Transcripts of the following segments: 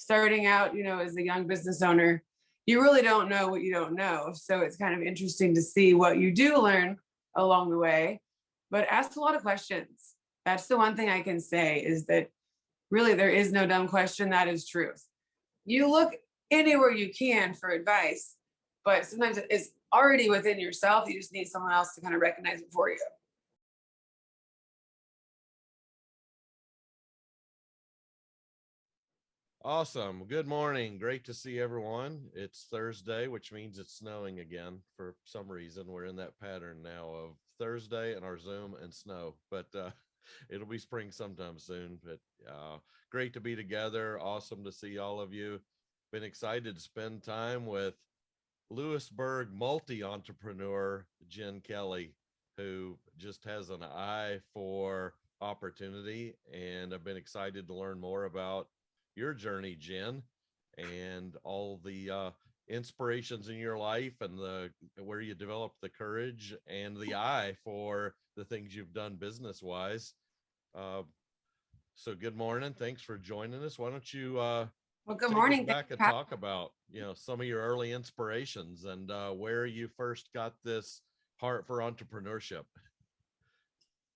starting out, as a young business owner, you really don't know what you don't know. So it's kind of interesting to see what you do learn along the way, but ask a lot of questions. That's the one thing I can say is that really there is no dumb question. That is truth. You look anywhere you can for advice, but sometimes it's already within yourself. You just need someone else to kind of recognize it for you. Awesome. Good morning. Great to see everyone. It's Thursday, which means it's snowing again for some reason. We're in that pattern now of Thursday and our Zoom and snow, but it'll be spring sometime soon. But great to be together. Awesome to see all of you. Been excited to spend time with Lewisburg multi-entrepreneur Jen Kelly, who just has an eye for opportunity. And I've been excited to learn more about your journey, Jen, and all the inspirations in your life and where you developed the courage and the eye for the things you've done business wise. So good morning. Thanks for joining us. Why don't you Well, good take morning. us back and talk about, some of your early inspirations and where you first got this heart for entrepreneurship.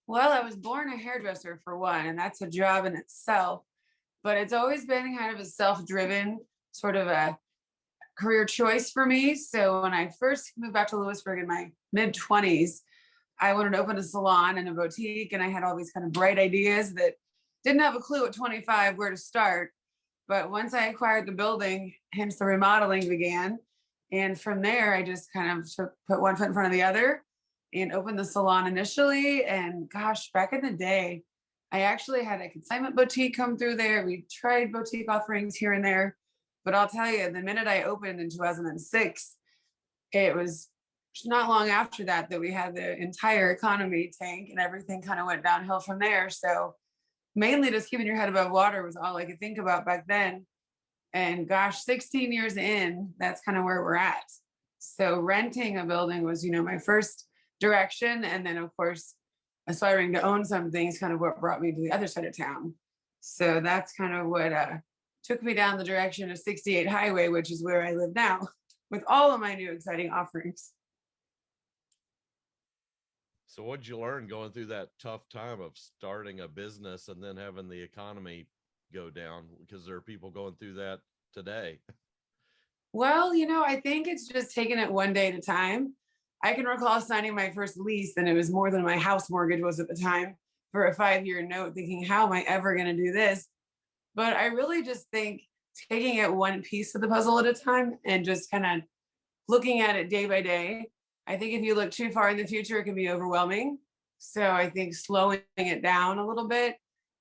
Well, I was born a hairdresser for one, and that's a job in itself, but it's always been kind of a self-driven sort of a career choice for me. So when I first moved back to Lewisburg in my mid 20s, I wanted to open a salon and a boutique, and I had all these kind of bright ideas that didn't have a clue at 25 where to start. But once I acquired the building, hence the remodeling began. And from there, I just kind of put one foot in front of the other and opened the salon initially. And gosh, back in the day, I actually had a consignment boutique come through there. We tried boutique offerings here and there, but I'll tell you, the minute I opened in 2006, it was not long after that we had the entire economy tank and everything kind of went downhill from there. So mainly just keeping your head above water was all I could think about back then. And gosh, 16 years in, that's kind of where we're at. So renting a building was, my first direction. And then of course, aspiring to own something is kind of what brought me to the other side of town. So that's kind of what took me down the direction of 68 Highway, which is where I live now with all of my new exciting offerings. So what'd you learn going through that tough time of starting a business and then having the economy go down? Because there are people going through that today. Well, I think it's just taking it one day at a time. I can recall signing my first lease, and it was more than my house mortgage was at the time for a 5-year note, thinking, how am I ever going to do this? But I really just think taking it one piece of the puzzle at a time and just kind of looking at it day by day. I think if you look too far in the future, it can be overwhelming. So I think slowing it down a little bit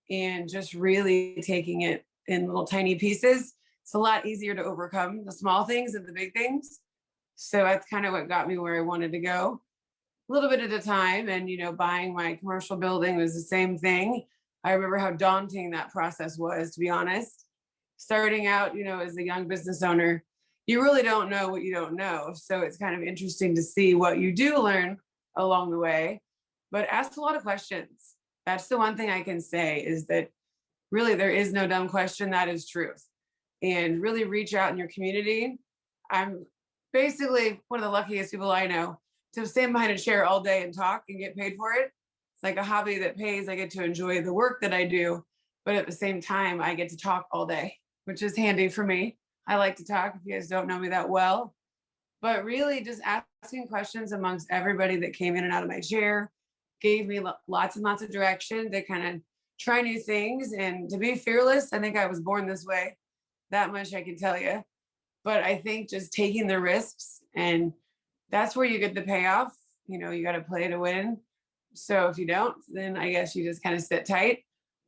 and just really taking it in little tiny pieces, it's a lot easier to overcome the small things than the big things. So that's kind of what got me where I wanted to go, a little bit at a time. And, buying my commercial building was the same thing. I remember how daunting that process was, to be honest. Starting out, as a young business owner, you really don't know what you don't know. So it's kind of interesting to see what you do learn along the way, but ask a lot of questions. That's the one thing I can say is that really there is no dumb question. That is truth. And really reach out in your community. I'm basically one of the luckiest people I know to stand behind a chair all day and talk and get paid for it. It's like a hobby that pays. I get to enjoy the work that I do, but at the same time, I get to talk all day, which is handy for me. I like to talk if you guys don't know me that well, but really just asking questions amongst everybody that came in and out of my chair gave me lots and lots of direction to kind of try new things and to be fearless. I think I was born this way. That much I can tell you. But I think just taking the risks, and that's where you get the payoff. You got to play to win. So if you don't, then I guess you just kind of sit tight,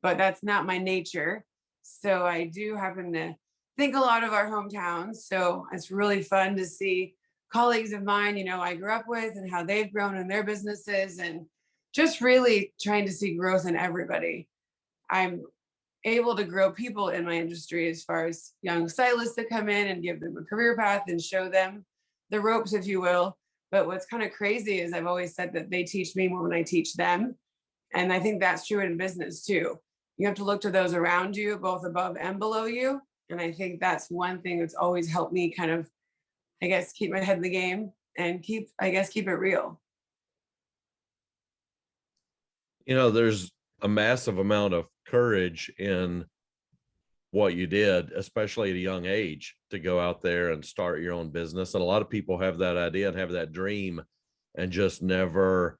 but that's not my nature. So I do happen to think a lot of our hometowns. So it's really fun to see colleagues of mine, I grew up with and how they've grown in their businesses and just really trying to see growth in everybody. I'm able to grow people in my industry as far as young stylists that come in and give them a career path and show them the ropes, if you will. But what's kind of crazy is I've always said that they teach me more when I teach them. And I think that's true in business too. You have to look to those around you, both above and below you, And I think that's one thing that's always helped me kind of, I guess, keep my head in the game and keep it real. There's a massive amount of courage in what you did, especially at a young age, to go out there and start your own business. And a lot of people have that idea and have that dream and just never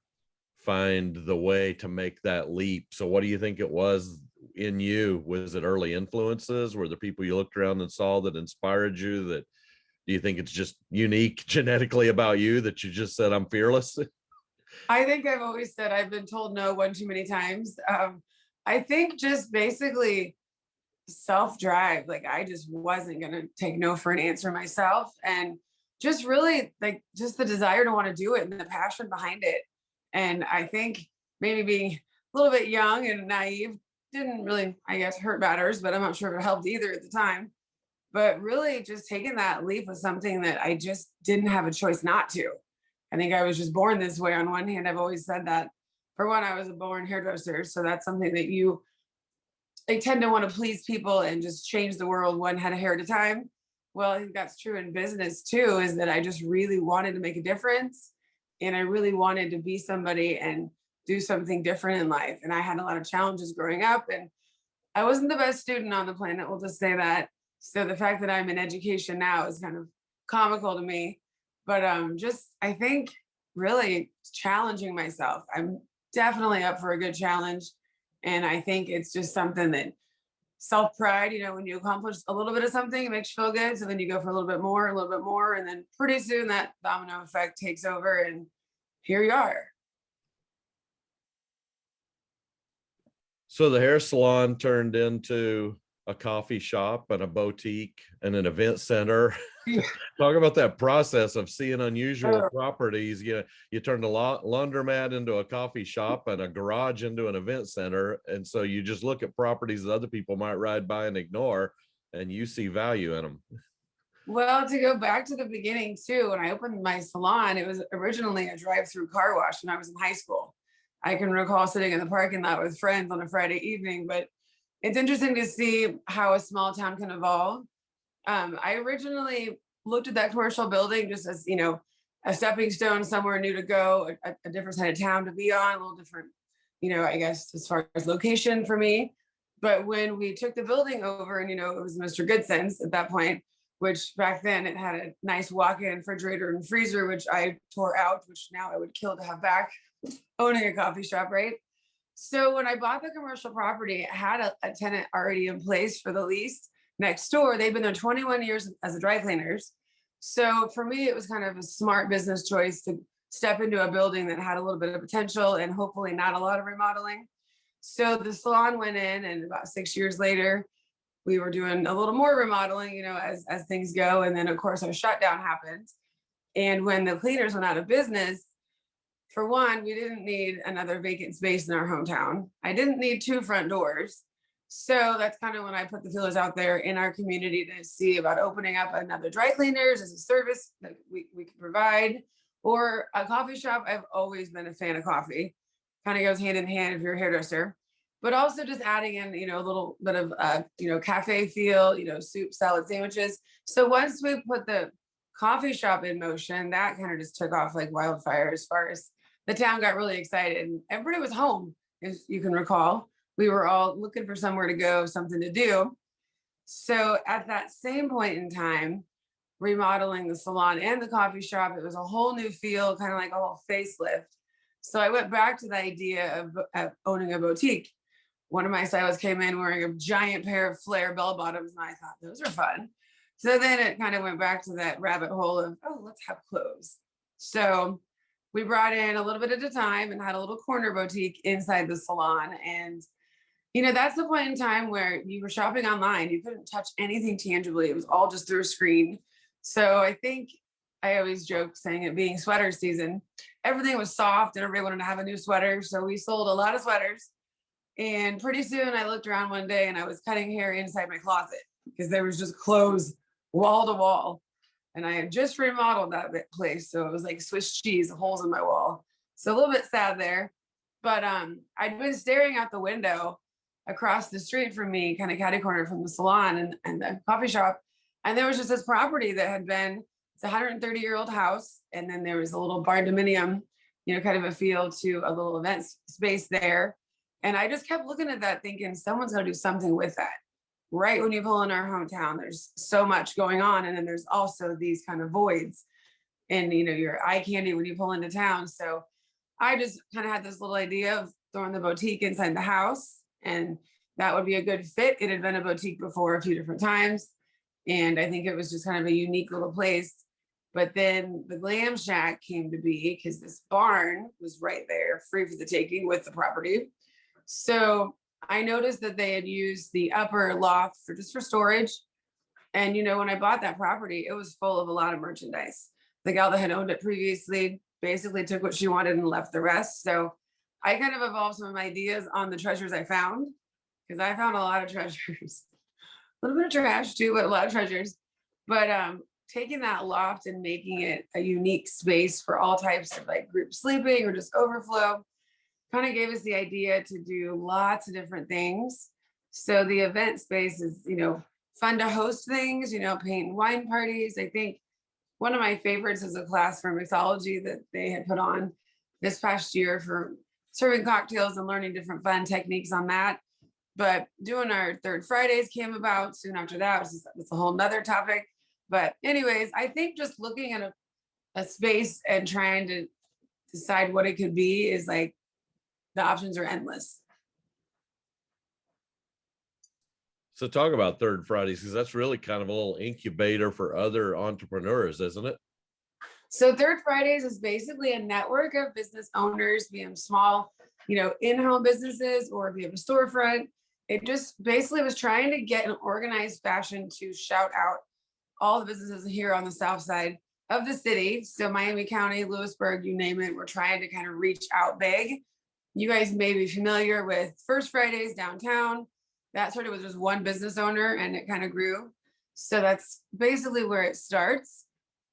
find the way to make that leap. So what do you think it was in you? Was it early influences? Were the people you looked around and saw that inspired you? That do you think it's just unique genetically about you that you just said, I'm fearless? I think I've always said I've been told no one too many times. I think just basically self-drive. Like I just wasn't going to take no for an answer myself. And just really like just the desire to want to do it and the passion behind it. And I think maybe being a little bit young and naive didn't really, I guess, hurt matters, but I'm not sure if it helped either at the time. But really just taking that leap was something that I just didn't have a choice not to. I think I was just born this way. On one hand, I've always said that. For one, I was a born hairdresser. So that's something that they tend to want to please people and just change the world one head of hair at a time. Well, I think that's true in business too, is that I just really wanted to make a difference. And I really wanted to be somebody and do something different in life. And I had a lot of challenges growing up, and I wasn't the best student on the planet, we'll just say that. So the fact that I'm in education now is kind of comical to me. But just I think really challenging myself. I'm definitely up for a good challenge. And I think it's just something that self-pride, when you accomplish a little bit of something, it makes you feel good. So then you go for a little bit more, a little bit more. And then pretty soon that domino effect takes over and here you are. So the hair salon turned into a coffee shop and a boutique and an event center. Talk about that process of seeing unusual properties. You turned a laundromat into a coffee shop and a garage into an event center. And so you just look at properties that other people might ride by and ignore, and you see value in them. Well, to go back to the beginning too, when I opened my salon, it was originally a drive-through car wash when I was in high school. I can recall sitting in the parking lot with friends on a Friday evening, but it's interesting to see how a small town can evolve. I originally looked at that commercial building just as, a stepping stone, somewhere new to go, a different side of town to be on, a little different, I guess, as far as location for me. But when we took the building over and, it was Mr. Goodsense at that point, which back then it had a nice walk-in refrigerator and freezer, which I tore out, which now I would kill to have back, owning a coffee shop, right? So when I bought the commercial property, it had a tenant already in place for the lease next door. They've been there 21 years as a dry cleaners. So for me, it was kind of a smart business choice to step into a building that had a little bit of potential and hopefully not a lot of remodeling. So the salon went in, and about 6 years later, we were doing a little more remodeling, as things go. And then of course our shutdown happened. And when the cleaners went out of business, for one, we didn't need another vacant space in our hometown. I didn't need 2 front doors. So that's kind of when I put the feelers out there in our community to see about opening up another dry cleaners as a service that we could provide, or a coffee shop. I've always been a fan of coffee. Kind of goes hand in hand if you're a hairdresser, but also just adding in, a little bit of, cafe feel, soup, salad, sandwiches. So once we put the coffee shop in motion, that kind of just took off like wildfire as far as the town got really excited, and everybody was home, as you can recall. We were all looking for somewhere to go, something to do. So at that same point in time, remodeling the salon and the coffee shop, it was a whole new feel, kind of like a whole facelift. So I went back to the idea of owning a boutique. One of my stylists came in wearing a giant pair of flare bell bottoms, and I thought those are fun. So then it kind of went back to that rabbit hole of, let's have clothes. So we brought in a little bit at a time and had a little corner boutique inside the salon. And, that's the point in time where you were shopping online. You couldn't touch anything tangibly. It was all just through a screen. So I think I always joke saying it being sweater season, everything was soft and everybody wanted to have a new sweater. So we sold a lot of sweaters. And pretty soon I looked around one day and I was cutting hair inside my closet because there was just clothes wall to wall. And I had just remodeled that place. So it was like Swiss cheese, holes in my wall. So a little bit sad there. But I'd been staring out the window. across the street from me, kind of catty corner from the salon and the coffee shop. And there was just this property that had been, it's a 130-year-old house. And then there was a little barn dominium, kind of a feel to a little event space there. And I just kept looking at that thinking someone's going to do something with that. Right when you pull in our hometown, there's so much going on. And then there's also these kind of voids and, your eye candy when you pull into town. So I just kind of had this little idea of throwing the boutique inside the house, and that would be a good fit. It had been a boutique before a few different times, and I think it was just kind of a unique little place. But then the Glam Shack came to be because this barn was right there, free for the taking with the property. So I noticed that they had used the upper loft for storage. And when I bought that property, it was full of a lot of merchandise. The gal that had owned it previously basically took what she wanted and left the rest. So I kind of evolved some of my ideas on the treasures I found, because I found a lot of treasures, a little bit of trash too, but a lot of treasures. But taking that loft and making it a unique space for all types of like group sleeping or just overflow kind of gave us the idea to do lots of different things. So the event space is, fun to host things, paint and wine parties. I think one of my favorites is a class for mixology that they had put on this past year for serving cocktails and learning different fun techniques on that. But doing our third Fridays came about soon after that. It's a whole nother topic. But anyways, I think just looking at a space and trying to decide what it could be is like, the options are endless. So talk about Third Fridays, because that's really kind of a little incubator for other entrepreneurs, isn't it? So Third Fridays is basically a network of business owners, be them small, in-home businesses, or if you have a storefront. It just basically was trying to get an organized fashion to shout out all the businesses here on the south side of the city. So Miami County, Lewisburg, you name it, we're trying to kind of reach out big. You guys may be familiar with First Fridays downtown. That started with just one business owner and it kind of grew. So that's basically where it starts.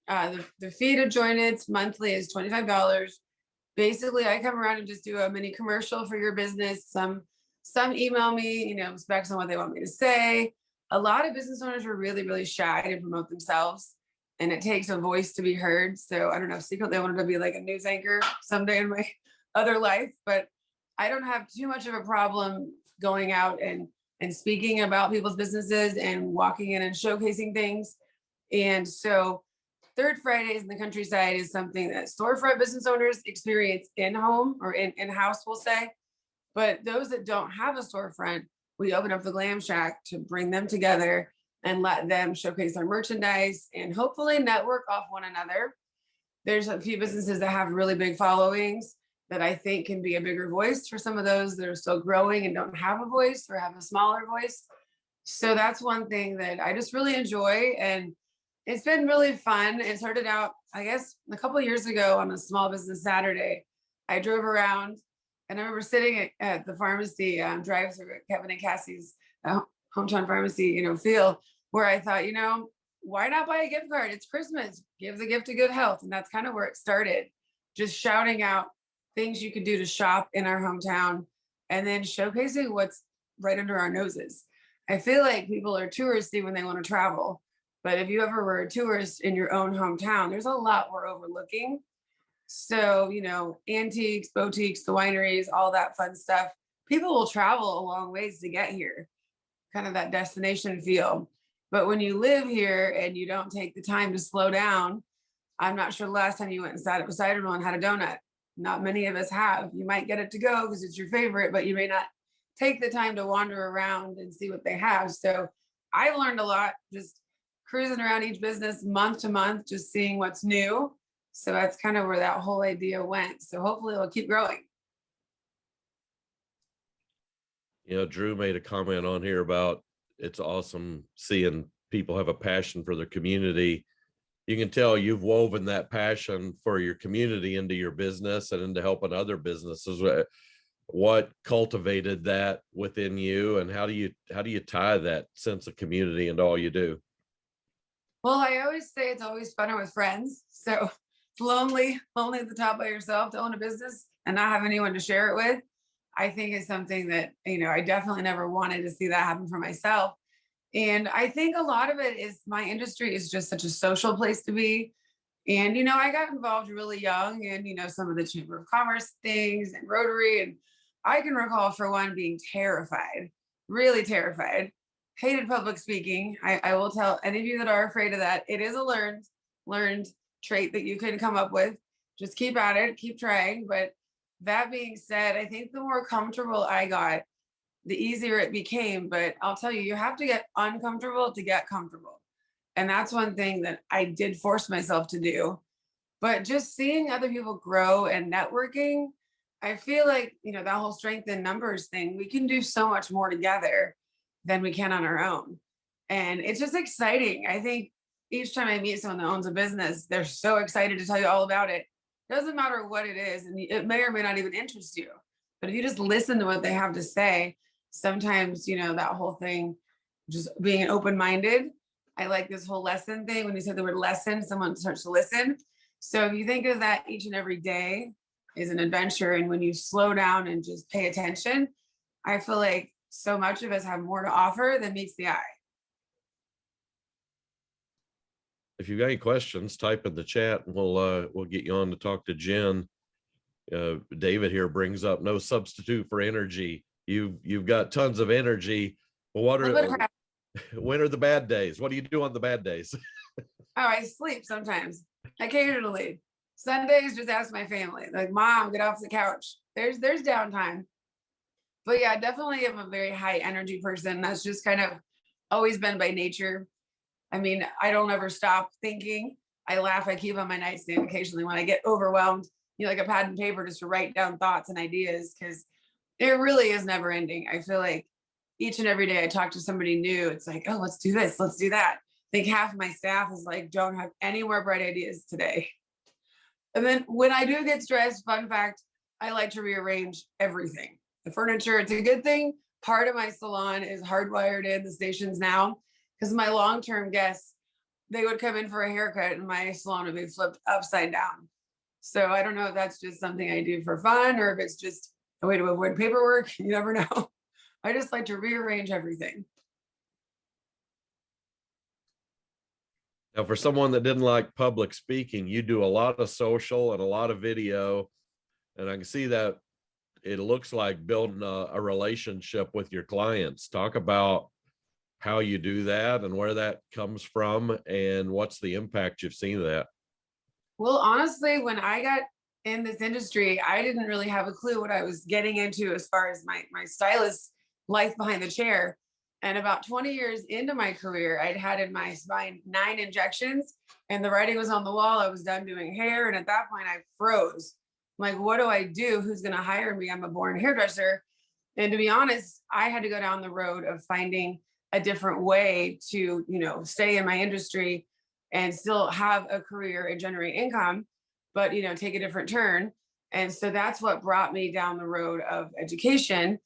The fee to join it monthly is $25. Basically, I come around and just do a mini commercial for your business. Some email me, specs on what they want me to say. A lot of business owners are really, really shy to promote themselves, and it takes a voice to be heard. So I don't know, secretly I wanted to be like a news anchor someday in my other life, but I don't have too much of a problem going out and speaking about people's businesses and walking in and showcasing things. And so Third Fridays in the countryside is something that storefront business owners experience in-home or in-house, we'll say. But those that don't have a storefront, we open up the Glam Shack to bring them together and let them showcase their merchandise and hopefully network off one another. There's a few businesses that have really big followings that I think can be a bigger voice for some of those that are still growing and don't have a voice or have a smaller voice. So that's one thing that I just really enjoy. And it's been really fun. It started out, I guess, a couple of years ago on a small business Saturday. I drove around and I remember sitting at the pharmacy drive-through at Kevin and Cassie's hometown pharmacy, feel where I thought, why not buy a gift card? It's Christmas. Give the gift of good health. And that's kind of where it started. Just shouting out things you could do to shop in our hometown and then showcasing what's right under our noses. I feel like people are touristy when they want to travel. But if you ever were a tourist in your own hometown, there's a lot we're overlooking. So, antiques, boutiques, the wineries, all that fun stuff. People will travel a long ways to get here, kind of that destination feel. But when you live here and you don't take the time to slow down, I'm not sure the last time you went and sat at beside one and had a donut. Not many of us have. You might get it to go because it's your favorite, but you may not take the time to wander around and see what they have. So I've learned a lot just cruising around each business month to month, just seeing what's new. So that's kind of where that whole idea went. So hopefully it'll keep growing. Drew made a comment on here about it's awesome seeing people have a passion for their community. You can tell you've woven that passion for your community into your business and into helping other businesses. What cultivated that within you, and how do you tie that sense of community into all you do? Well, I always say it's always funner with friends. So it's lonely at the top by yourself to own a business and not have anyone to share it with. I think is something that, I definitely never wanted to see that happen for myself. And I think a lot of it is my industry is just such a social place to be. And, I got involved really young in, some of the Chamber of Commerce things and Rotary. And I can recall, for one, being terrified, really terrified, hated public speaking. I will tell any of you that are afraid of that, it is a learned trait that you can come up with. Just keep at it, keep trying. But that being said, I think the more comfortable I got, the easier it became. But I'll tell you, you have to get uncomfortable to get comfortable. And that's one thing that I did force myself to do. But just seeing other people grow and networking, I feel like, that whole strength in numbers thing, we can do so much more together than we can on our own. And it's just exciting. I think each time I meet someone that owns a business, they're so excited to tell you all about it. Doesn't matter what it is, and it may or may not even interest you. But if you just listen to what they have to say, sometimes, that whole thing, just being open-minded. I like this whole lesson thing. When you said the word lesson, someone starts to listen. So if you think of that, each and every day is an adventure. And when you slow down and just pay attention, I feel like so much of us have more to offer than meets the eye. If you've got any questions, type in the chat and we'll get you on to talk to Jen. David here brings up no substitute for energy. You've got tons of energy. Well, when are the bad days? What do you do on the bad days? Oh, I sleep sometimes, occasionally. Sundays, just ask my family. Like, Mom, get off the couch. There's downtime. But yeah, definitely am a very high energy person. That's just kind of always been by nature. I mean, I don't ever stop thinking. I laugh. I keep on my nightstand occasionally when I get overwhelmed, like a pad and paper just to write down thoughts and ideas, because it really is never ending. I feel like each and every day I talk to somebody new. It's like, oh, let's do this, let's do that. I think half of my staff is like, don't have any more bright ideas today. And then when I do get stressed, fun fact, I like to rearrange everything. The furniture, it's a good thing. Part of my salon is hardwired in the stations now, because my long-term guests, they would come in for a haircut and my salon would be flipped upside down. So I don't know if that's just something I do for fun or if it's just a way to avoid paperwork. You never know. I just like to rearrange everything. Now, for someone that didn't like public speaking, you do a lot of social and a lot of video, and I can see that it looks like building a relationship with your clients. Talk about how you do that and where that comes from and what's the impact you've seen of that. Well, honestly, when I got in this industry, I didn't really have a clue what I was getting into as far as my stylist life behind the chair. And about 20 years into my career, I'd had in my spine 9 injections and the writing was on the wall. I was done doing hair. And at that point I froze. I'm like, what do I do? Who's going to hire me? I'm a born hairdresser. And to be honest, I had to go down the road of finding a different way to, stay in my industry and still have a career and generate income, but, take a different turn. And so that's what brought me down the road of education.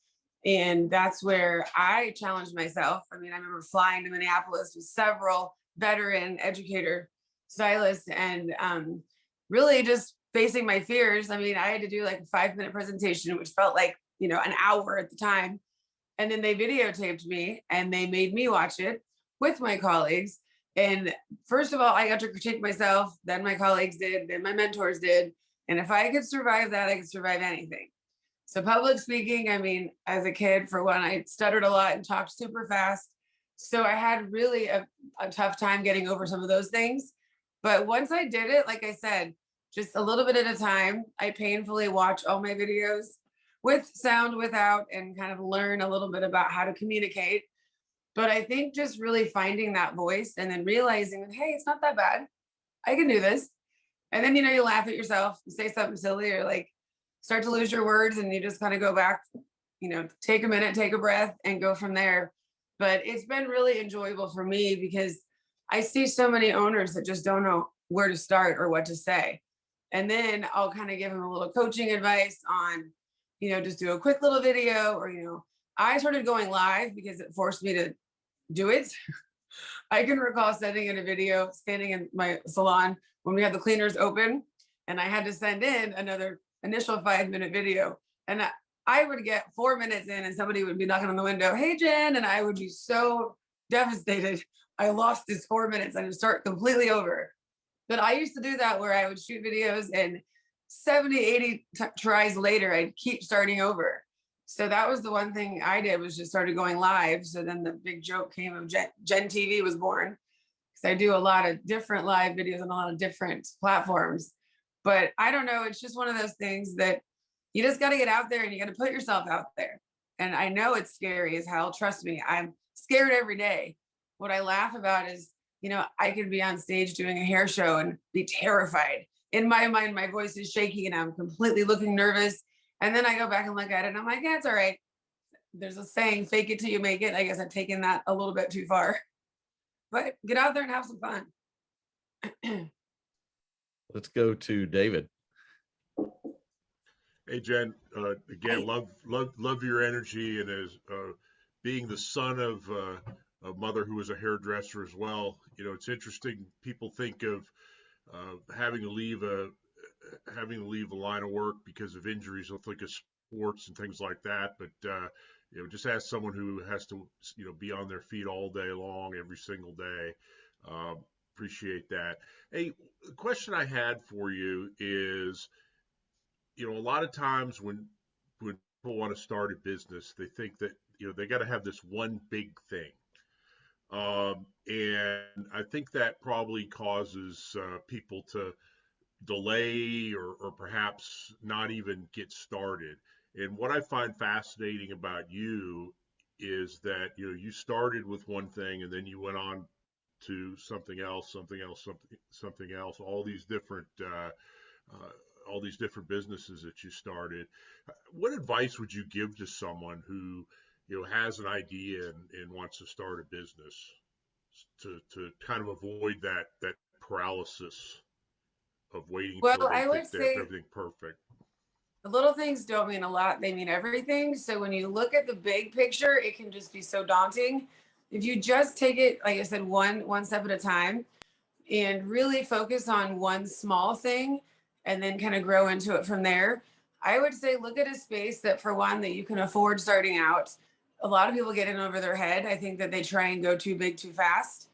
And that's where I challenged myself. I mean, I remember flying to Minneapolis with several veteran educator stylists and really just facing my fears. I mean, I had to do like a 5-minute presentation, which felt like, an hour at the time. And then they videotaped me and they made me watch it with my colleagues. And first of all, I got to critique myself, then my colleagues did, then my mentors did. And if I could survive that, I could survive anything. So public speaking, I mean, as a kid, for one, I stuttered a lot and talked super fast. So I had really a tough time getting over some of those things. But once I did it, like I said, just a little bit at a time, I painfully watch all my videos with sound, without, and kind of learn a little bit about how to communicate. But I think just really finding that voice and then realizing, hey, it's not that bad. I can do this. And then, you laugh at yourself, you say something silly or like start to lose your words and you just kind of go back, take a minute, take a breath and go from there. But it's been really enjoyable for me because I see so many owners that just don't know where to start or what to say. And then I'll kind of give them a little coaching advice on, just do a quick little video or, I started going live because it forced me to do it. I can recall sending in a video standing in my salon when we had the cleaners open and I had to send in another initial 5-minute video. And I would get 4 minutes in and somebody would be knocking on the window, "Hey, Jen," and I would be so devastated. I lost this 4 minutes and it'd start completely over. But I used to do that where I would shoot videos and 70, 80 tries later, I'd keep starting over. So that was the one thing I did was just started going live. So then the big joke came of Gen TV was born because I do a lot of different live videos on a lot of different platforms. But I don't know, it's just one of those things that you just got to get out there and you got to put yourself out there. And I know it's scary as hell. Trust me, I'm scared every day. What I laugh about is, I could be on stage doing a hair show and be terrified. In my mind, my voice is shaking and I'm completely looking nervous. And then I go back and look at it and I'm like, yeah, it's all right. There's a saying, fake it till you make it. I guess I've taken that a little bit too far, but get out there and have some fun. Let's go to David. Hey Jen, again, love your energy, and as being the son of a mother who was a hairdresser as well, it's interesting. People think of having to leave a line of work because of injuries. They'll think of sports and things like that, but just ask someone who has to be on their feet all day long, every single day. Appreciate that. Hey, the question I had for you is, a lot of times when people want to start a business, they think that they got to have this one big thing, and I think that probably causes people to delay or perhaps not even get started. And what I find fascinating about you is that you started with one thing and then you went on to something else, something else, all these different businesses that you started. What advice would you give to someone who has an idea and wants to start a business to kind of avoid that paralysis of waiting until Well, they I think would they have say everything perfect? the little things don't mean a lot, they mean everything. So when you look at the big picture, it can just be so daunting. If you just take it, like I said, one step at a time and really focus on one small thing and then kind of grow into it from there. I would say look at a space that for one that you can afford starting out. A lot of people get in over their head. I think that they try and go too big too fast.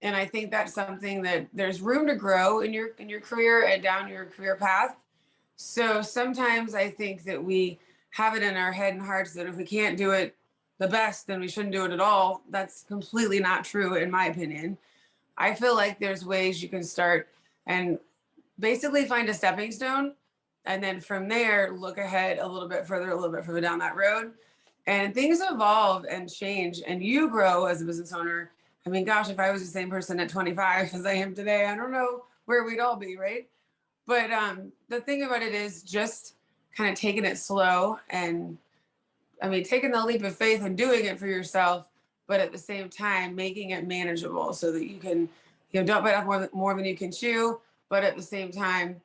And I think that's something that there's room to grow in your career and down your career path. So sometimes I think that we have it in our head and hearts that if we can't do it the best, then we shouldn't do it at all. That's completely not true, in my opinion. I feel like there's ways you can start and basically find a stepping stone. And then from there, look ahead a little bit further down that road. And things evolve and change, and you grow as a business owner. I mean, gosh, if I was the same person at 25 as I am today, I don't know where we'd all be, right? But the thing about it is just kind of taking it slow and I mean, taking the leap of faith and doing it for yourself, but at the same time, making it manageable so that you can, don't bite off more than you can chew, but at the same time,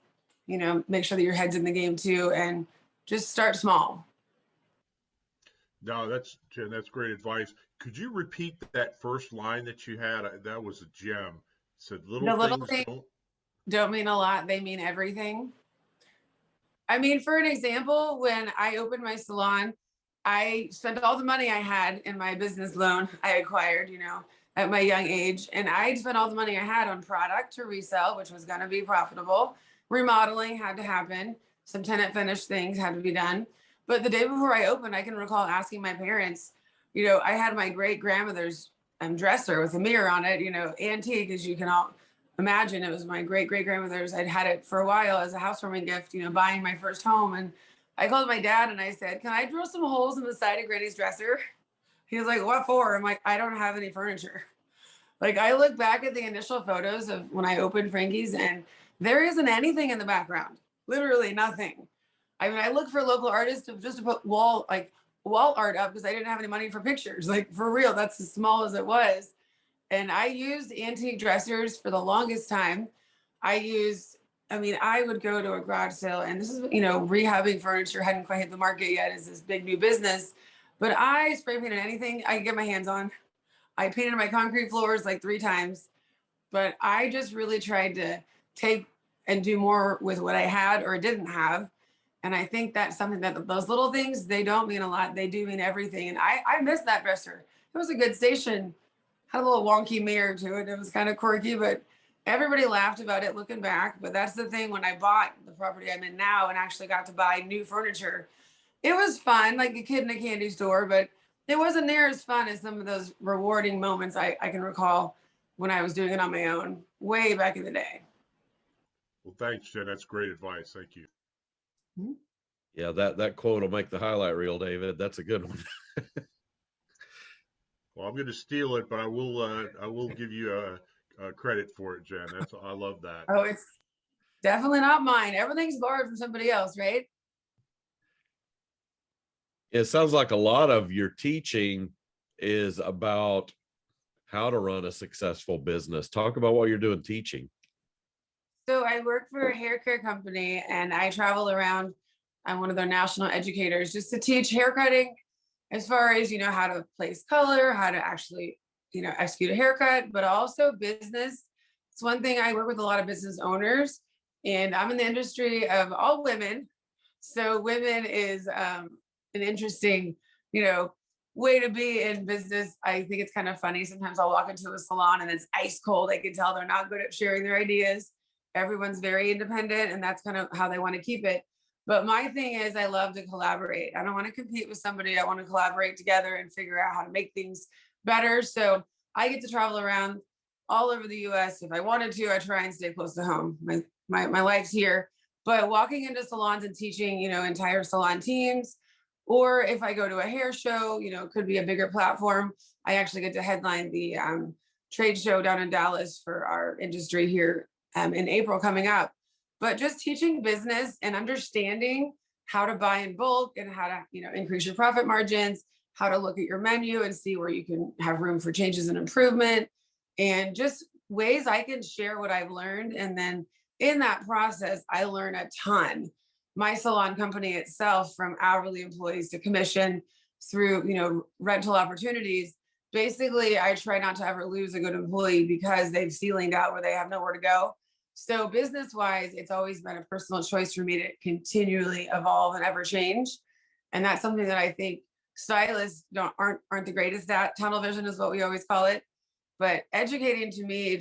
make sure that your head's in the game too and just start small. No, Jen, that's great advice. Could you repeat that first line that you had? That was a gem. It said little The little things things don't mean a lot, they mean everything. I mean, for an example, when I opened my salon, I spent all the money I had in my business loan I acquired, at my young age. And I spent all the money I had on product to resell, which was going to be profitable. Remodeling had to happen. Some tenant finish things had to be done. But the day before I opened, I can recall asking my parents, I had my great grandmother's dresser with a mirror on it, antique, as you can all imagine. It was my great great grandmother's. I'd had it for a while as a housewarming gift, buying my first home. And I called my dad and I said, "Can I drill some holes in the side of Granny's dresser?" He was like, "What for?" I'm like, "I don't have any furniture." Like I look back at the initial photos of when I opened Frankie's and there isn't anything in the background. Literally nothing. I mean, I look for local artists just to put wall art up because I didn't have any money for pictures. Like for real, that's as small as it was. And I used antique dressers for the longest time. I mean, I would go to a garage sale, and this is, rehabbing furniture hadn't quite hit the market yet as this big new business. But I spray painted anything I could get my hands on. I painted my concrete floors like 3 times. But I just really tried to take and do more with what I had or didn't have. And I think that's something that those little things, they don't mean a lot. They do mean everything. And I miss that dresser. It was a good station. Had a little wonky mirror to it. It was kind of quirky, but everybody laughed about it looking back. But that's the thing, when I bought the property I'm in now and actually got to buy new furniture, it was fun, like a kid in a candy store, but it wasn't near as fun as some of those rewarding moments I can recall when I was doing it on my own way back in the day. Well, thanks, Jen. That's great advice. Thank you. Mm-hmm. Yeah, that quote will make the highlight reel, David. That's a good one. Well, I'm going to steal it, but I will give you credit for it, Jen. I love that. Oh, it's definitely not mine. Everything's borrowed from somebody else, right? It sounds like a lot of your teaching is about how to run a successful business. Talk about what you're doing teaching. So I work for a hair care company and I travel around. I'm one of their national educators just to teach haircutting as far as, how to place color, how to actually, execute a haircut, but also business. It's one thing. I work with a lot of business owners and I'm in the industry of all women. So women is an interesting, way to be in business. I think it's kind of funny. Sometimes I'll walk into a salon and it's ice cold. I can tell they're not good at sharing their ideas. Everyone's very independent and that's kind of how they want to keep it. But my thing is I love to collaborate. I don't want to compete with somebody. I want to collaborate together and figure out how to make things better. So I get to travel around all over the US. If I wanted to, I try and stay close to home. My life's here. But walking into salons and teaching, entire salon teams, or if I go to a hair show, it could be a bigger platform. I actually get to headline the trade show down in Dallas for our industry here in April coming up. But just teaching business and understanding how to buy in bulk and how to, increase your profit margins, how to look at your menu and see where you can have room for changes and improvement, and just ways I can share what I've learned. And then in that process, I learn a ton. My salon company itself, from hourly employees to commission through, rental opportunities. Basically, I try not to ever lose a good employee because they've ceilinged out where they have nowhere to go. So business wise, it's always been a personal choice for me to continually evolve and ever change. And that's something that I think stylists aren't the greatest at. Tunnel vision is what we always call it. But educating to me,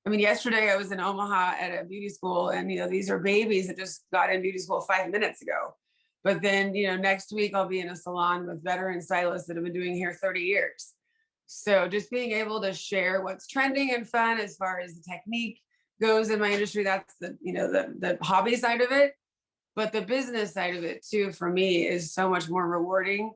yesterday I was in Omaha at a beauty school and, these are babies that just got in beauty school 5 minutes ago. But then, next week I'll be in a salon with veteran stylists that have been doing hair 30 years. So just being able to share what's trending and fun as far as the technique goes in my industry, that's the hobby side of it. But the business side of it too, for me, is so much more rewarding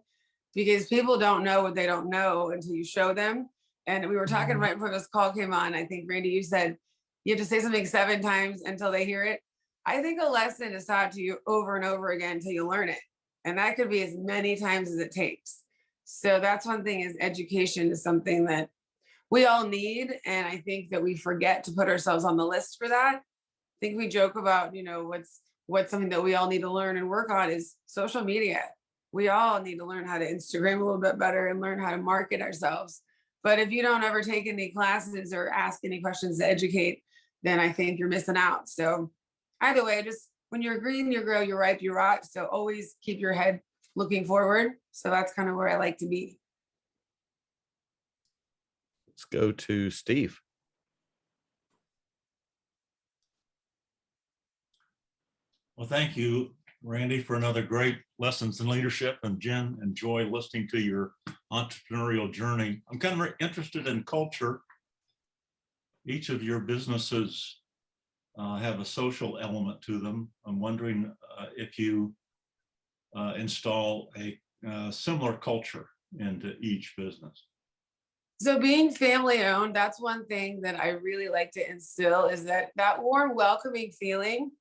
because people don't know what they don't know until you show them. And we were talking right before this call came on. I think, Randy, you said you have to say something 7 times until they hear it. I think a lesson is taught to you over and over again until you learn it. And that could be as many times as it takes. So that's one thing, is education is something that we all need. And I think that we forget to put ourselves on the list for that. I think we joke about, what's something that we all need to learn and work on is social media. We all need to learn how to Instagram a little bit better and learn how to market ourselves. But if you don't ever take any classes or ask any questions to educate, then I think you're missing out. So either way, just when you're green, you grow, you're ripe, you rot. So always keep your head looking forward. So that's kind of where I like to be. Let's go to Steve. Well, thank you, Randy, for another great lessons in leadership. And Jen, enjoy listening to your entrepreneurial journey. I'm kind of interested in culture. Each of your businesses have a social element to them. I'm wondering if you install a similar culture into each business. So being family owned, that's one thing that I really like to instill, is that warm, welcoming feeling.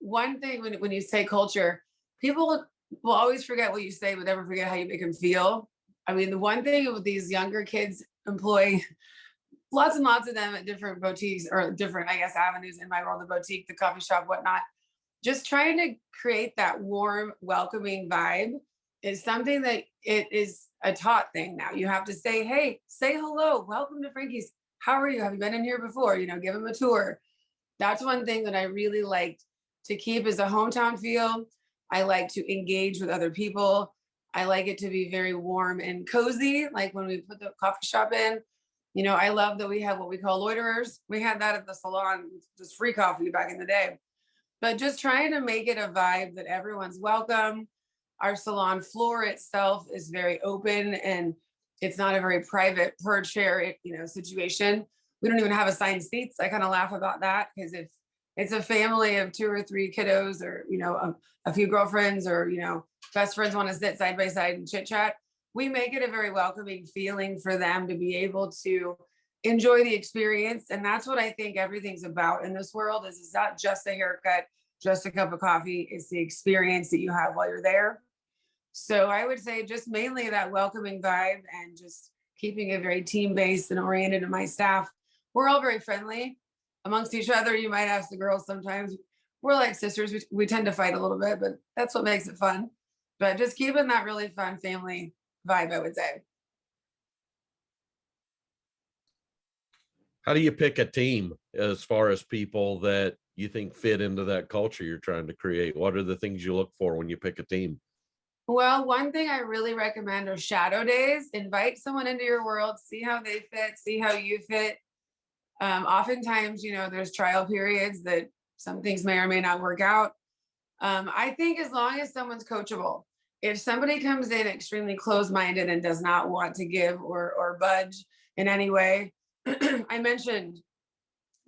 One thing when you say culture, people will always forget what you say, but never forget how you make them feel. The one thing with these younger kids employ lots and lots of them at different boutiques or different, avenues in my world, the boutique, the coffee shop, whatnot. Just trying to create that warm, welcoming vibe is something that it is a taught thing now. You have to say, hey, say hello, welcome to Frankie's. How are you? Have you been in here before? Give them a tour. That's one thing that I really liked to keep is a hometown feel. I like to engage with other people. I like it to be very warm and cozy. Like when we put the coffee shop in, you know, I love that we have what we call loiterers. We had that at the salon, just free coffee back in the day. But just trying to make it a vibe that everyone's welcome. Our salon floor itself is very open, and it's not a very private per chair, you know, situation. We don't even have assigned seats. I kind of laugh about that, because if it's a family of 2 or 3 kiddos, or, you know, a few girlfriends, or, you know, best friends want to sit side by side and chit chat, we make it a very welcoming feeling for them to be able to enjoy the experience. And that's what I think everything's about in this world, is it's not just a haircut, just a cup of coffee. It's the experience that you have while you're there. So I would say just mainly that welcoming vibe, and just keeping it very team-based and oriented to my staff. We're all very friendly amongst each other. You might ask the girls sometimes. We're like sisters. We tend to fight a little bit, but that's what makes it fun. But just keeping that really fun family vibe, I would say. How do you pick a team as far as people that you think fit into that culture you're trying to create? What are the things you look for when you pick a team? Well, one thing I really recommend are shadow days. Invite someone into your world, see how they fit, see how you fit. Oftentimes, you know, there's trial periods that some things may or may not work out. I think as long as someone's coachable, if somebody comes in extremely closed-minded and does not want to give or budge in any way, I mentioned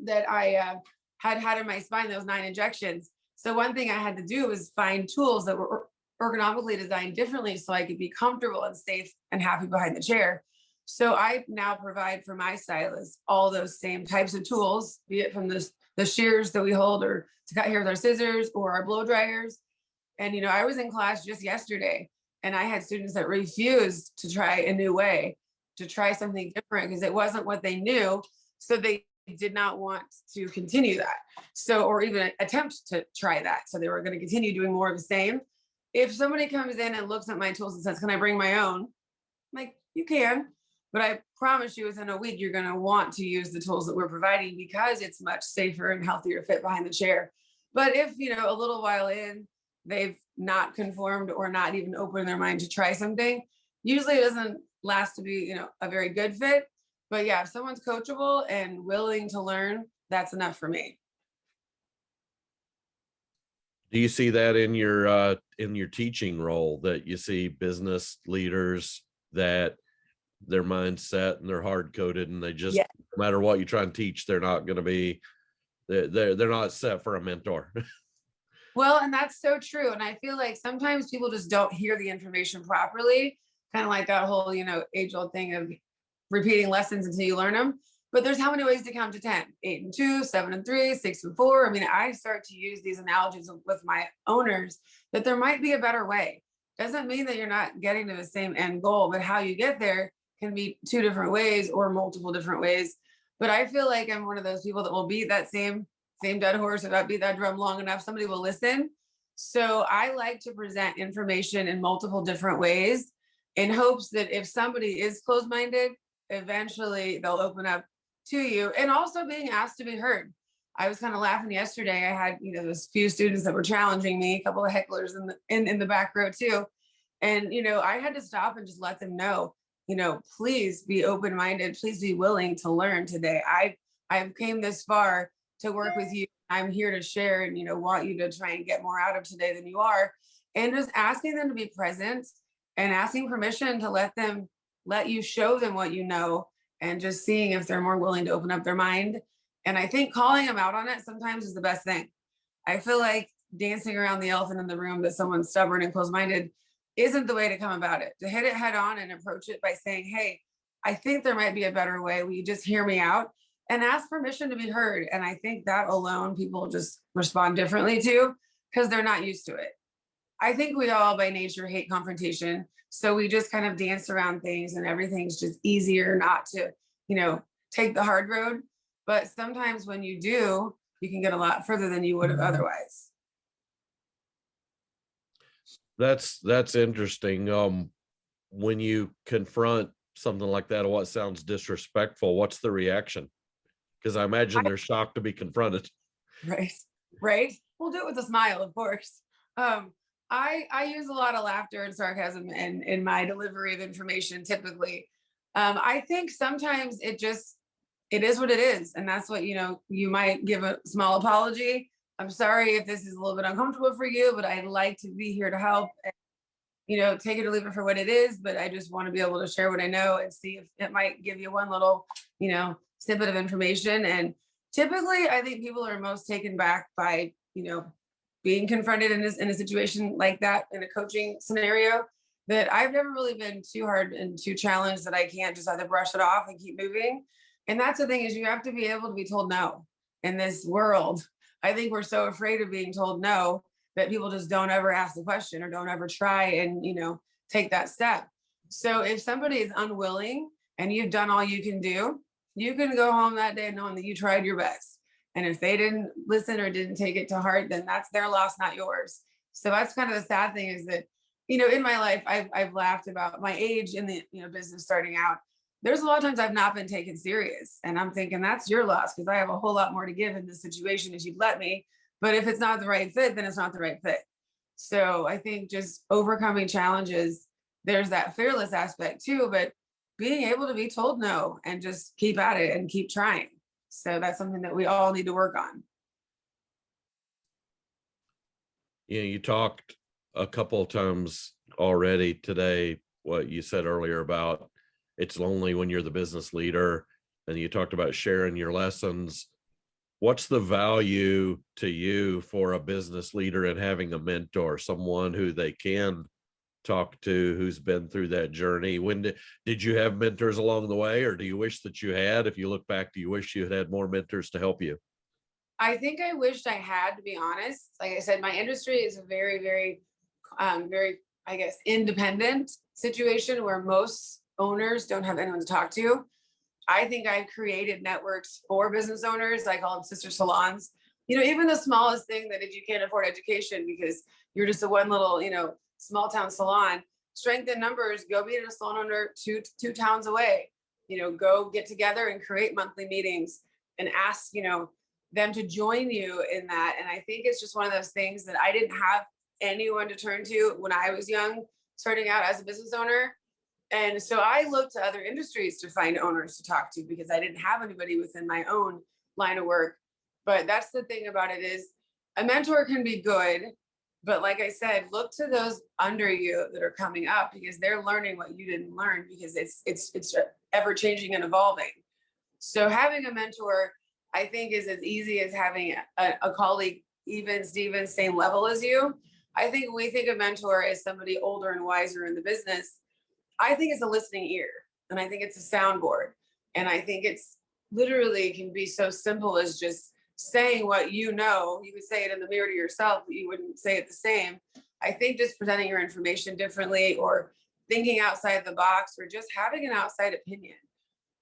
that I had in my spine those 9 injections. So one thing I had to do was find tools that were ergonomically designed differently, so I could be comfortable and safe and happy behind the chair. So I now provide for my stylists all those same types of tools, be it from the shears that we hold, or to cut hair with our scissors, or our blow dryers. And, you know, I was in class just yesterday, and I had students that refused to try a new way, to try something different, because it wasn't what they knew. So they did not want to continue that. So, or even attempt to try that. So they were going to continue doing more of the same. If somebody comes in and looks at my tools and says, "Can I bring my own?" I'm like, you can, but I promise you within a week, you're going to want to use the tools that we're providing, because it's much safer and healthier fit behind the chair. But if, you know, a little while in, they've not conformed or not even opened their mind to try something, usually it doesn't last to be, you know, a very good fit. But yeah, if someone's coachable and willing to learn, that's enough for me. Do you see that in your teaching role, that you see business leaders that their mindset and they're hard coded, and they just, Yeah. no matter what you try and teach, they're not going to be, they're not set for a mentor? Well, and that's so true. And I feel like sometimes people just don't hear the information properly, kind of like that whole, you know, age old thing of repeating lessons until you learn them. But there's how many ways to count to 10? 8 and 2, 7 and 3, 6 and 4. I mean, I start to use these analogies with my owners, that there might be a better way. Doesn't mean that you're not getting to the same end goal, but how you get there can be 2 different ways or multiple different ways. But I feel like I'm one of those people that will beat that same dead horse. If I beat that drum long enough, somebody will listen. So I like to present information in multiple different ways, in hopes that if somebody is closed-minded, eventually they'll open up to you. And also being asked to be heard. I was kind of laughing yesterday. I had, you know, those few students that were challenging me, a couple of hecklers in the back row too. And, you know, I had to stop and just let them know, you know, please be open-minded. Please be willing to learn today. I've came this far to work with you. I'm here to share, and, you know, want you to try and get more out of today than you are. And just asking them to be present and asking permission to let you show them what you know, and just seeing if they're more willing to open up their mind. And I think calling them out on it sometimes is the best thing. I feel like dancing around the elephant in the room that someone's stubborn and closed-minded isn't the way to come about it. To hit it head on and approach it by saying, "Hey, I think there might be a better way. Will you just hear me out?" And ask permission to be heard. And I think that alone, people just respond differently to, because they're not used to it. I think we all by nature hate confrontation. So we just kind of dance around things, and everything's just easier not to, you know, take the hard road. But sometimes when you do, you can get a lot further than you would have otherwise. That's interesting. When you confront something like that, or what sounds disrespectful, what's the reaction? Because I imagine they're shocked to be confronted. Right. Right. we'll do it with a smile, of course. I use a lot of laughter and sarcasm in my delivery of information typically. I think sometimes it is what it is. And that's what, you might give a small apology. I'm sorry if this is a little bit uncomfortable for you, but I'd like to be here to help. And, take it or leave it for what it is. But I just want to be able to share what I know and see if it might give you one little, snippet of information. And typically, I think people are most taken back by, being confronted in a situation like that in a coaching scenario, that I've never really been too hard and too challenged that I can't just either brush it off and keep moving. And that's the thing, is you have to be able to be told no in this world. I think we're so afraid of being told no that people just don't ever ask the question or don't ever try and, take that step. So if somebody is unwilling and you've done all you can do, you can go home that day knowing that you tried your best. And if they didn't listen or didn't take it to heart, then that's their loss, not yours. So that's kind of the sad thing, is that, in my life, I've laughed about my age in the business starting out. There's a lot of times I've not been taken serious, and I'm thinking that's your loss, because I have a whole lot more to give in this situation as you've let me. But if it's not the right fit, then it's not the right fit. So I think just overcoming challenges, there's that fearless aspect too, but being able to be told no and just keep at it and keep trying. So that's something that we all need to work on. You talked a couple of times already today, what you said earlier about it's lonely when you're the business leader, and you talked about sharing your lessons. What's the value to you for a business leader in having a mentor, someone who they can talk to, who's been through that journey? When did you have mentors along the way, or do you wish that you had? If you look back, do you wish you had more mentors to help you? I think I wished I had, to be honest. Like I said, my industry is a very, very, very, I guess, independent situation where most owners don't have anyone to talk to. I think I've created networks for business owners. I call them sister salons. Even the smallest thing, that if you can't afford education because you're just a one little, small town salon, strength in numbers, go be at a salon owner two towns away. Go get together and create monthly meetings and ask, them to join you in that. And I think it's just one of those things that I didn't have anyone to turn to when I was young, starting out as a business owner. And so I looked to other industries to find owners to talk to, because I didn't have anybody within my own line of work. But that's the thing about it, is a mentor can be good, but like I said, look to those under you that are coming up, because they're learning what you didn't learn, because it's ever changing and evolving. So having a mentor, I think, is as easy as having a colleague, even Steven, same level as you. I think when we think of mentor as somebody older and wiser in the business, I think it's a listening ear, and I think it's a soundboard. And I think it's literally can be so simple as just saying what you know. You would say it in the mirror to yourself, but you wouldn't say it the same. I think just presenting your information differently, or thinking outside the box, or just having an outside opinion.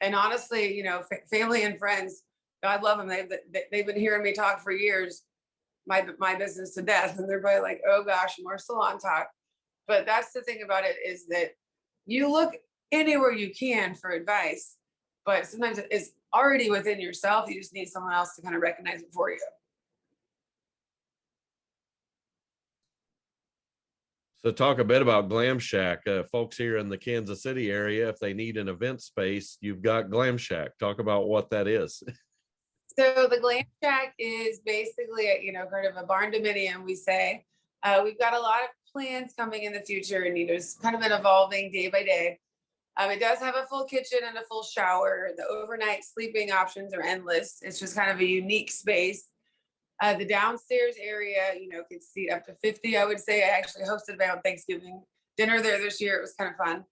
And honestly, family and friends, God love them. They've been hearing me talk for years, my business to death. And they're probably like, oh gosh, more salon talk. But that's the thing about it, is that you look anywhere you can for advice, but sometimes it's already within yourself. You just need someone else to kind of recognize it for you. So talk a bit about Glam Shack. Folks here in the Kansas City area, if they need an event space, you've got Glam Shack. Talk about what that is. So the Glam Shack is basically, kind of a barn dominium, we say. We've got a lot of plans coming in the future, and it's kind of been evolving day by day. It does have a full kitchen and a full shower. The overnight sleeping options are endless. It's just kind of a unique space. The downstairs area, could seat up to 50, I would say. I actually hosted my own Thanksgiving dinner there this year. It was kind of fun.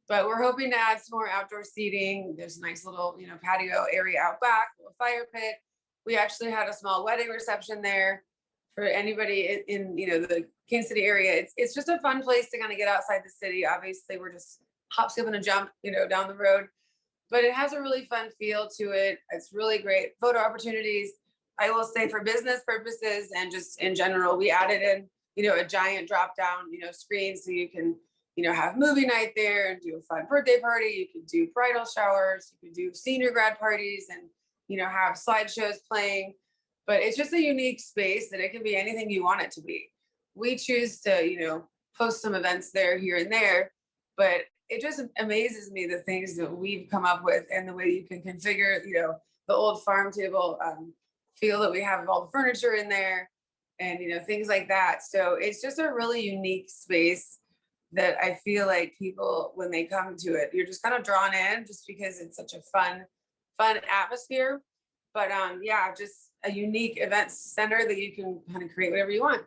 But we're hoping to add some more outdoor seating. There's a nice little, patio area out back, a fire pit. We actually had a small wedding reception there for anybody in the Kansas City area. It's just a fun place to kind of get outside the city. Obviously, we're just hop, skip, and a jump, down the road. But it has a really fun feel to it. It's really great photo opportunities. I will say, for business purposes and just in general, we added in, a giant drop down, screen, so you can have movie night there and do a fun birthday party. You could do bridal showers, you could do senior grad parties, and, have slideshows playing. but it's just a unique space that it can be anything you want it to be. We choose to, post some events there, here and there, but it just amazes me the things that we've come up with and the way you can configure, the old farm table feel that we have all the furniture in there and, things like that. So it's just a really unique space that I feel like people, when they come to it, you're just kind of drawn in just because it's such a fun atmosphere. But yeah, just a unique event center that you can kind of create whatever you want.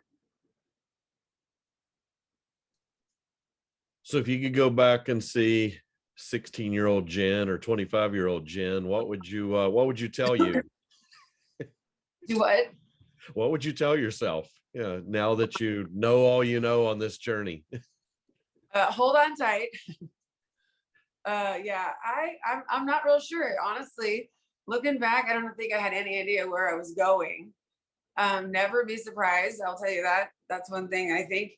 So if you could go back and see 16-year-old Jen or 25-year-old Jen, what would you tell you? Do what? What would you tell yourself? Yeah, now that you know all you know on this journey. Hold on tight. Yeah, I'm not real sure, honestly. Looking back, I don't think I had any idea where I was going. Never be surprised, I'll tell you that. That's one thing I think.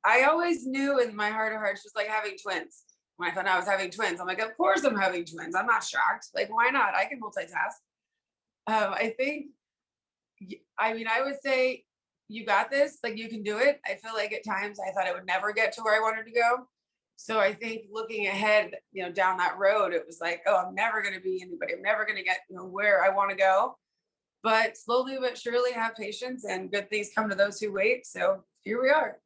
I always knew in my heart of hearts, just like having twins. When I found out I was having twins, I'm like, of course I'm having twins. I'm not shocked. Like, why not? I can multitask. I think, I would say you got this, like you can do it. I feel like at times I thought I would never get to where I wanted to go. So I think looking ahead, down that road, it was like, oh, I'm never going to be anybody. I'm never going to get, where I want to go. But slowly but surely have patience and good things come to those who wait. So here we are.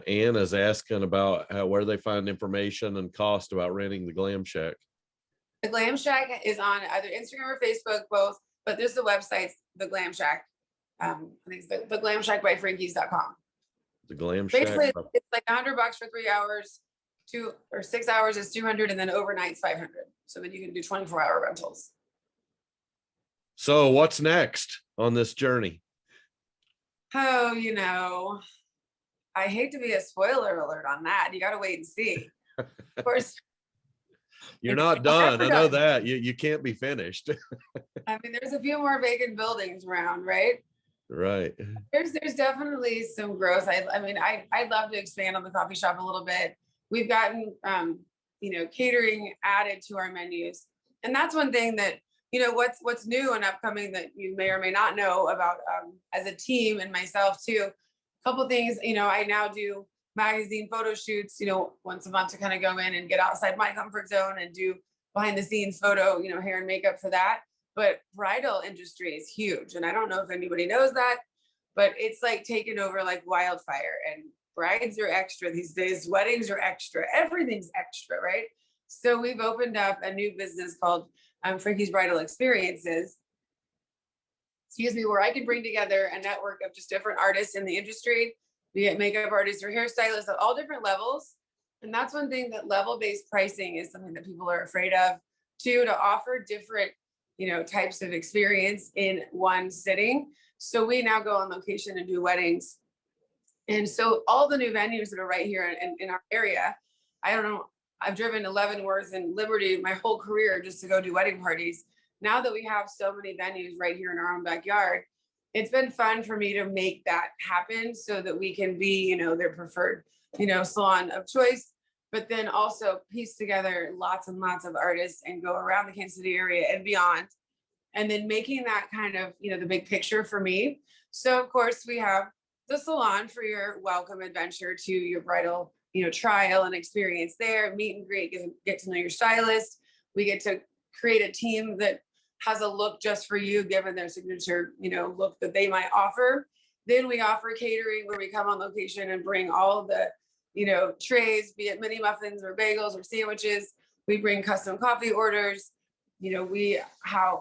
Ann is asking about where they find information and cost about renting the Glam Shack. The Glam Shack is on either Instagram or Facebook, both, but there's the website, the Glam Shack. I think it's the Glam Shack by Frankies.com. The Glam Shack. Basically, it's like $100 for 3 hours, 2 or 6 hours is 200, and then overnight's 500. So then you can do 24-hour rentals. So what's next on this journey? Oh, I hate to be a spoiler alert on that. You got to wait and see. Of course. You're not done. I know that. You can't be finished. There's a few more vacant buildings around, right? Right. There's definitely some growth. I'd love to expand on the coffee shop a little bit. We've gotten, catering added to our menus. And that's one thing that, what's new and upcoming that you may or may not know about as a team and myself too. A couple things, I now do magazine photo shoots, once a month to kind of go in and get outside my comfort zone and do behind the scenes photo, hair and makeup for that. But bridal industry is huge. And I don't know if anybody knows that, but it's like taken over like wildfire, and brides are extra these days. Weddings are extra. Everything's extra, right? So we've opened up a new business called Frankie's Bridal Experiences, where I can bring together a network of just different artists in the industry, be it makeup artists or hairstylists at all different levels. And that's one thing, that level-based pricing is something that people are afraid of, to offer different, types of experience in one sitting. So we now go on location and do weddings. And so all the new venues that are right here in our area, I don't know, I've driven to Leavenworth and Liberty my whole career just to go do wedding parties. Now that we have so many venues right here in our own backyard, it's been fun for me to make that happen so that we can be, their preferred, salon of choice, but then also piece together lots and lots of artists and go around the Kansas City area and beyond. And then making that kind of, the big picture for me. So of course we have the salon for your welcome adventure to your bridal, trial and experience there, meet and greet, get to know your stylist. We get to create a team that has a look just for you, given their signature, look that they might offer. Then we offer catering, where we come on location and bring all the, trays, be it mini muffins or bagels or sandwiches. We bring custom coffee orders. We have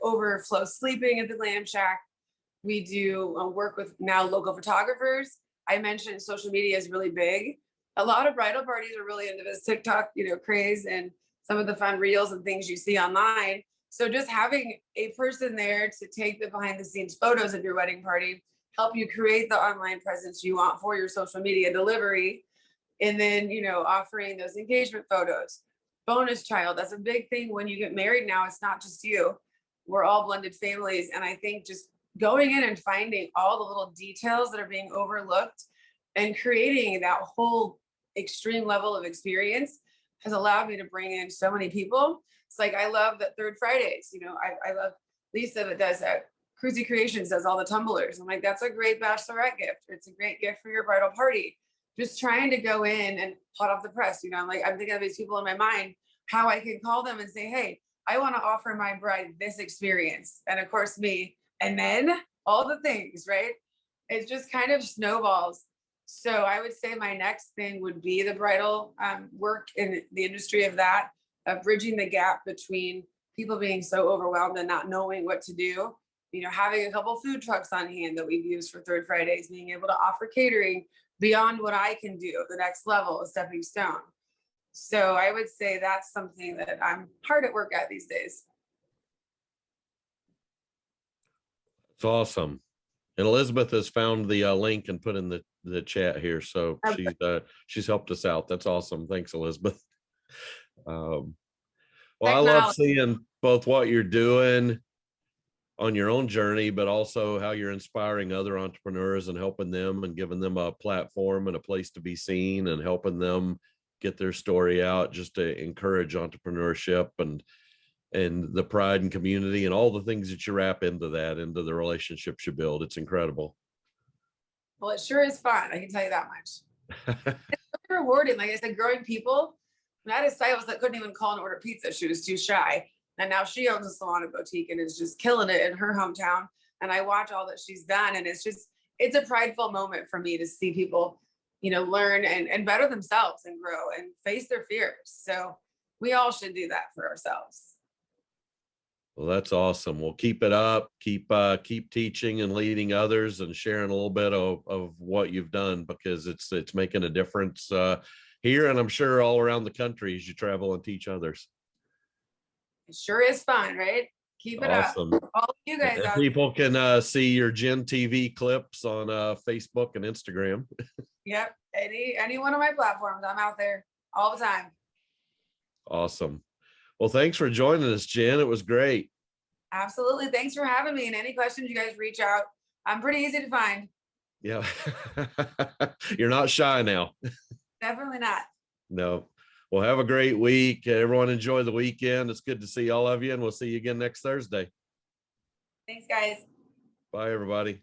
overflow sleeping at the Glam Shack. We do work with now local photographers. I mentioned social media is really big. A lot of bridal parties are really into this TikTok, craze and some of the fun reels and things you see online. So just having a person there to take the behind the scenes photos of your wedding party, help you create the online presence you want for your social media delivery. And then, offering those engagement photos. Bonus child, that's a big thing when you get married now. It's not just you. We're all blended families. And I think just going in and finding all the little details that are being overlooked and creating that whole extreme level of experience has allowed me to bring in so many people. It's like, I love that Third Fridays, you know, I love Lisa that does that. Cruzy Creations does all the tumblers. I'm like, that's a great bachelorette gift. It's a great gift for your bridal party. Just trying to go in and hot off the press. You know, I'm like, I'm thinking of these people in my mind, how I could call them and say, hey, I want to offer my bride this experience. And of course, me, and then all the things, right? It just kind of snowballs. So I would say my next thing would be the bridal work in the industry of that, of bridging the gap between people being so overwhelmed and not knowing what to do. You know, having a couple food trucks on hand that we've used for Third Fridays, being able to offer catering beyond what I can do, the next level, a stepping stone. So I would say that's something that I'm hard at work at these days. It's awesome. And Elizabeth has found the link and put in the chat here. So she's helped us out. That's awesome. Thanks, Elizabeth. Well, I love seeing both what you're doing on your own journey, but also how you're inspiring other entrepreneurs and helping them and giving them a platform and a place to be seen and helping them get their story out, just to encourage entrepreneurship and the pride and community and all the things that you wrap into that, into the relationships you build. It's incredible. Well, it sure is fun. I can tell you that much. It's so rewarding. Like I said, growing people. I had a stylist that couldn't even call and order pizza. She was too shy. And now she owns a salon and boutique and is just killing it in her hometown. And I watch all that she's done. And it's a prideful moment for me to see people, you know, learn and better themselves and grow and face their fears. So we all should do that for ourselves. Well, that's awesome. Well, keep it up. Keep teaching and leading others and sharing a little bit of what you've done, because it's making a difference here, and I'm sure all around the country as you travel and teach others. It sure is fun, right? Keep it awesome. up. All of you guys and out. People can see your Gen TV clips on Facebook and Instagram. Yep. Any one of my platforms. I'm out there all the time. Awesome. Well, thanks for joining us, Jen. It was great. Absolutely. Thanks for having me. And any questions, you guys reach out. I'm pretty easy to find. Yeah. You're not shy now. Definitely not. No. Well, have a great week. Everyone enjoy the weekend. It's good to see all of you, and we'll see you again next Thursday. Thanks, guys. Bye, everybody.